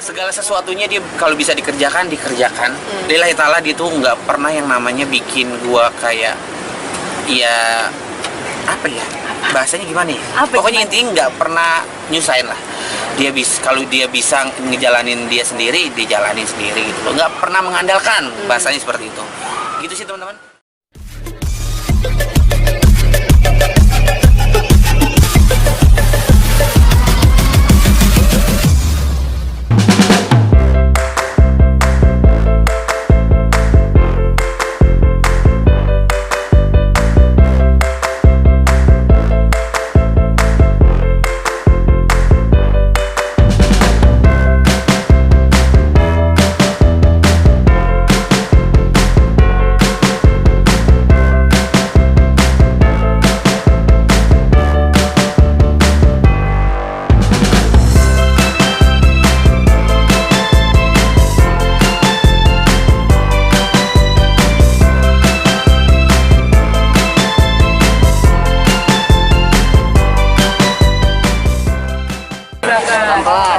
segala sesuatunya dia kalau bisa dikerjakan lillahi ta'ala. Dia tuh nggak pernah yang namanya bikin gua kayak ya apa ya bahasanya gimana ya, pokoknya intinya nggak pernah nyusahin lah. Dia bisa, kalau dia bisa ngejalanin dia sendiri, dia jalanin sendiri gitu loh, nggak pernah mengandalkan, bahasanya seperti itu gitu sih teman-teman.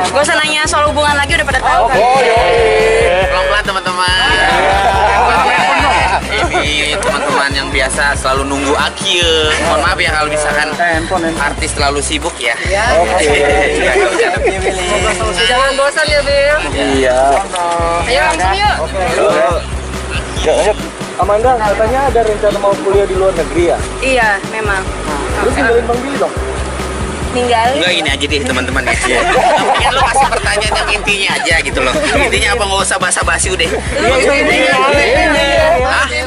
Gak usah nanya soal hubungan lagi, udah pada tahu kan? Pelan-pelan teman-teman. Ini teman-teman yang biasa selalu nunggu akhir. Mohon maaf ya kalau misalkan artis terlalu sibuk ya. Jangan bosan ya, Bil. Iya. Ayo langsung yuk. Yuk. Amanda, katanya ada rencana mau kuliah di luar negeri ya? Iya, memang. Terus tinggalin Bang Billy dong? Ninggalin. Enggak, ini aja deh teman-teman ya. Mungkin lo kasih pertanyaan yang intinya aja gitu loh. Intinya apa, nggak usah basa-basi udah.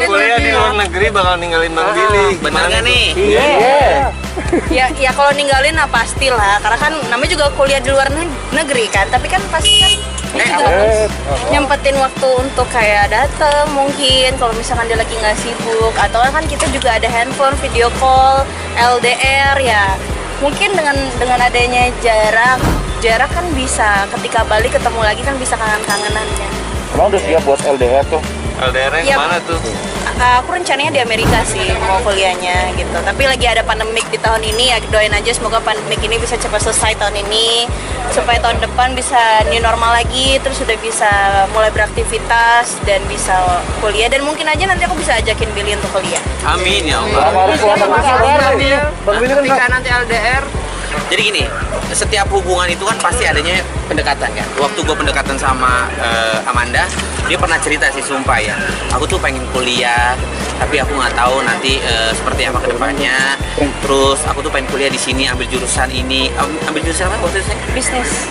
Kuliah di luar negeri bakal ninggalin Bang Billy. Bener nggak nih? Iya. Ya kalau ninggalin lah pastilah, karena kan namanya juga kuliah di luar negeri kan, tapi kan pasti kan juga harus nyempetin waktu untuk kayak dateng mungkin kalau misalkan dia lagi nggak sibuk, atau kan kita juga ada handphone, video call, LDR ya. Mungkin dengan adanya jarak kan bisa ketika balik ketemu lagi kan bisa kangen-kangenannya. Emang udah siap buat LDR tuh? LDR-nya Ya, kemana tuh? Aku rencananya di Amerika sih mau kuliahnya gitu. Tapi lagi ada pandemik di tahun ini ya, doain aja semoga pandemik ini bisa cepat selesai tahun ini supaya tahun depan bisa new normal lagi, terus sudah bisa mulai beraktivitas dan bisa kuliah, dan mungkin aja nanti aku bisa ajakin Billy untuk kuliah. Amin ya Allah. Bang Billy kan Ketika nanti LDR. Jadi gini, setiap hubungan itu kan pasti adanya pendekatan kan. Waktu gue pendekatan sama Amanda, dia pernah cerita sih, sumpah ya, aku tuh pengen kuliah tapi aku nggak tahu nanti seperti apa kedepannya. Terus aku tuh pengen kuliah di sini, ambil jurusan ini, ambil jurusan apa waktu itu?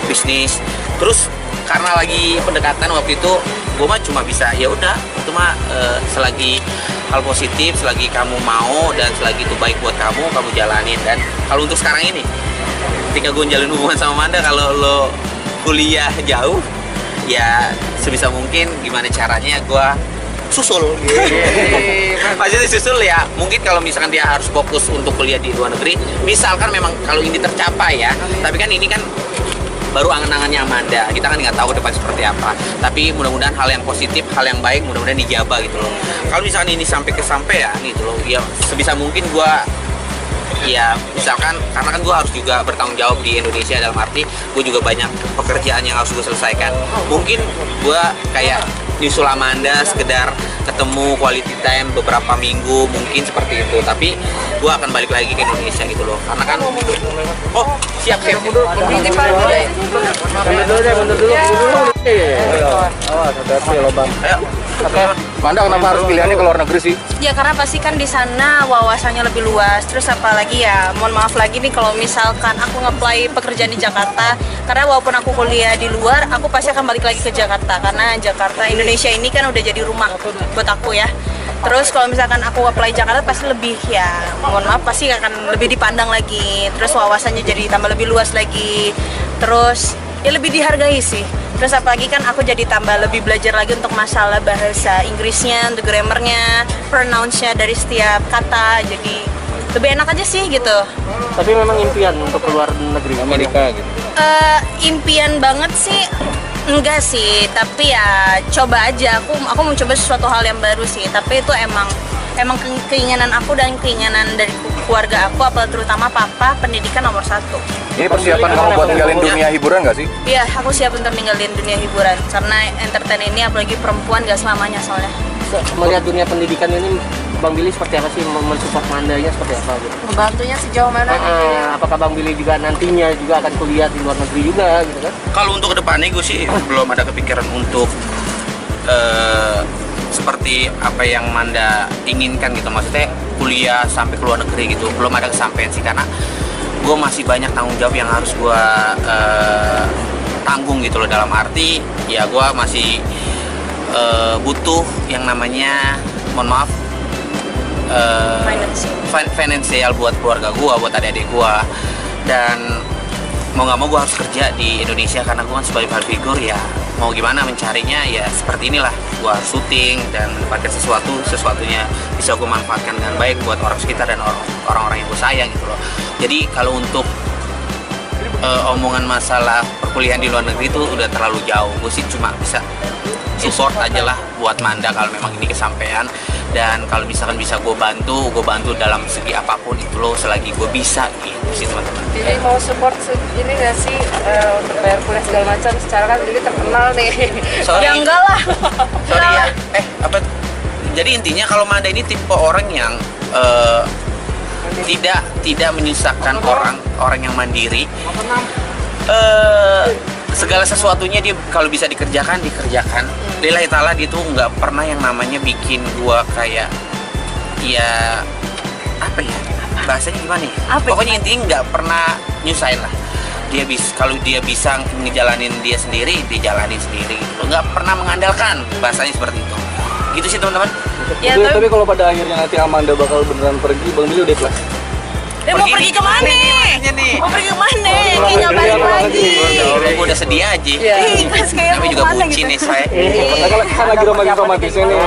Bisnis. Terus karena lagi pendekatan waktu itu, gue mah cuma bisa ya udah, itu mah selagi hal positif, selagi kamu mau dan selagi itu baik buat kamu jalanin. Dan kalau untuk sekarang ini, ketika gue jalin hubungan sama Amanda, kalau lo kuliah jauh, ya sebisa mungkin gimana caranya gue susul. Maksudnya susul ya, mungkin kalau misalkan dia harus fokus untuk kuliah di luar negeri, misalkan memang kalau ini tercapai ya, tapi kan ini kan baru angan-angannya Amanda, kita kan nggak tahu depan seperti apa. Tapi mudah-mudahan hal yang positif, hal yang baik, mudah-mudahan dijabah gitu loh. Kalau misalkan ini sampai kesampaian gitu loh, ya sebisa mungkin gue ya misalkan, karena kan gue harus juga bertanggung jawab di Indonesia, dalam arti gue juga banyak pekerjaan yang harus gue selesaikan. Mungkin gue kayak nyusul Amanda, sekedar ketemu quality time beberapa minggu, mungkin seperti itu. Tapi gue akan balik lagi ke Indonesia gitu loh, karena kan siap. mundur dulu. Awas, hati-hati loh Bang. Ayo. Oke, Amanda kenapa harus pilihannya ke luar negeri sih? Ya karena pasti kan di sana wawasannya lebih luas. Terus apalagi ya, mohon maaf lagi nih kalau misalkan aku nge-apply pekerjaan di Jakarta, karena walaupun aku kuliah di luar, aku pasti akan balik lagi ke Jakarta, karena Jakarta, Indonesia ini kan udah jadi rumah buat aku ya. Terus kalau misalkan aku apply Jakarta pasti lebih ya, mohon maaf, pasti akan lebih dipandang lagi. Terus wawasannya jadi tambah lebih luas lagi. Terus ya lebih dihargai sih. Terus apalagi kan aku jadi tambah lebih belajar lagi untuk masalah bahasa Inggrisnya, untuk grammarnya, pronounce-nya dari setiap kata. Jadi lebih enak aja sih gitu. Tapi memang impian untuk keluar negeri Amerika gitu. Impian banget sih enggak sih, tapi ya coba aja. Aku mau coba sesuatu hal yang baru sih. Tapi itu emang emang keinginan aku dan keinginan dari keluarga aku, apalagi terutama papa, pendidikan nomor satu. Ini persiapan kamu buat ninggalin dunia hiburan nggak sih? Iya, aku siap untuk ninggalin dunia hiburan karena entertain ini apalagi perempuan gak selamanya soalnya. Melihat dunia pendidikan ini, Bang Billy seperti apa sih mensupport Mandanya seperti apa gitu? Membantunya sejauh mana? Apakah Bang Billy juga nantinya juga akan kuliah di luar negeri juga gitu kan? Kalau untuk kedepannya gue sih belum ada kepikiran untuk seperti apa yang Manda inginkan gitu, maksudnya kuliah sampai ke luar negeri gitu, belum ada kesampaian sih karena gue masih banyak tanggung jawab yang harus gue tanggung gitu loh, dalam arti ya gue masih butuh yang namanya, mohon maaf, finansial buat keluarga gue, buat adik-adik gue, dan mau nggak mau gue harus kerja di Indonesia karena gue kan sebagai public figure ya, mau gimana mencarinya ya seperti inilah, gue harus syuting dan mendapatkan sesuatunya bisa gue manfaatkan dengan baik buat orang sekitar dan orang-orang yang gue sayang gitu loh. Jadi kalau untuk omongan masalah perkuliahan di luar negeri itu udah terlalu jauh, gue sih cuma bisa support aja lah buat Manda kalau memang ini kesampaian, dan kalau misalkan bisa gue bantu dalam segi apapun itu loh, selagi gue bisa gitu sih teman-teman. Jadi mau support ini nggak sih untuk bayar kuliah segala macam? Secara kan jadi terkenal nih. Sorry, Ya enggak lah. sorry ya. Apa? Jadi intinya kalau Manda ini tipe orang yang tidak menyusahkan orang yang mandiri. Segala sesuatunya dia kalau bisa dikerjakan. Lillahi ta'ala dia tuh nggak pernah yang namanya bikin gua kayak ya apa ya bahasanya gimana ya, pokoknya intinya nggak pernah nyusahin lah. Kalau dia bisa ngejalanin dia sendiri, dia jalanin sendiri gitu. Nggak pernah mengandalkan, bahasanya seperti itu gitu sih teman-teman. Ya, Tapi kalau pada akhirnya nanti Amanda bakal beneran pergi, Bang Billy udah ikhlas? mau pergi kemana nih? nih? Mau pergi kemana? Kayak nggak balik lagi. Gue udah sedih aja. Ikhlas kayak Tapi mau juga kemana bucin gitu. nih saya. Kan lagi romantis-romantisnya nih.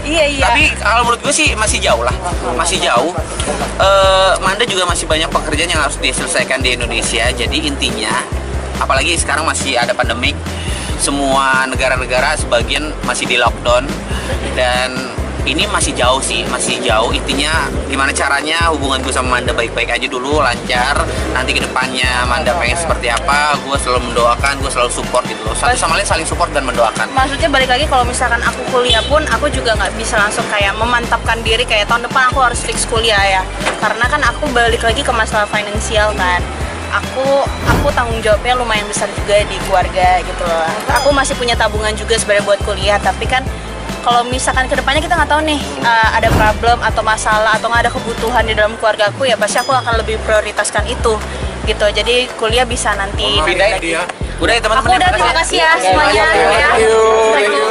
Iya. Tapi kalau menurut gue sih masih jauh lah, masih jauh. Manda juga masih banyak pekerjaan yang harus diselesaikan di Indonesia. Jadi intinya, apalagi sekarang masih ada pandemik, semua negara-negara sebagian masih di lockdown, dan ini masih jauh sih, masih jauh. Intinya gimana caranya hubungan gue sama Manda baik-baik aja dulu, lancar. Nanti kedepannya Manda pengen seperti apa, gue selalu mendoakan, gue selalu support gitu loh. Satu sama lain saling support dan mendoakan. Maksudnya balik lagi, kalau misalkan aku kuliah pun aku juga nggak bisa langsung kayak memantapkan diri kayak tahun depan aku harus fix kuliah ya, karena kan aku balik lagi ke masalah finansial kan. Aku tanggung jawabnya lumayan besar juga di keluarga gitu loh. Aku masih punya tabungan juga sebenarnya buat kuliah, tapi kan kalau misalkan kedepannya kita nggak tahu nih ada problem atau masalah atau nggak ada kebutuhan di dalam keluarga aku, ya pasti aku akan lebih prioritaskan itu gitu. Jadi kuliah bisa nanti. Udah ya teman-teman. Aku udah, terima kasih ya semuanya. Thank you.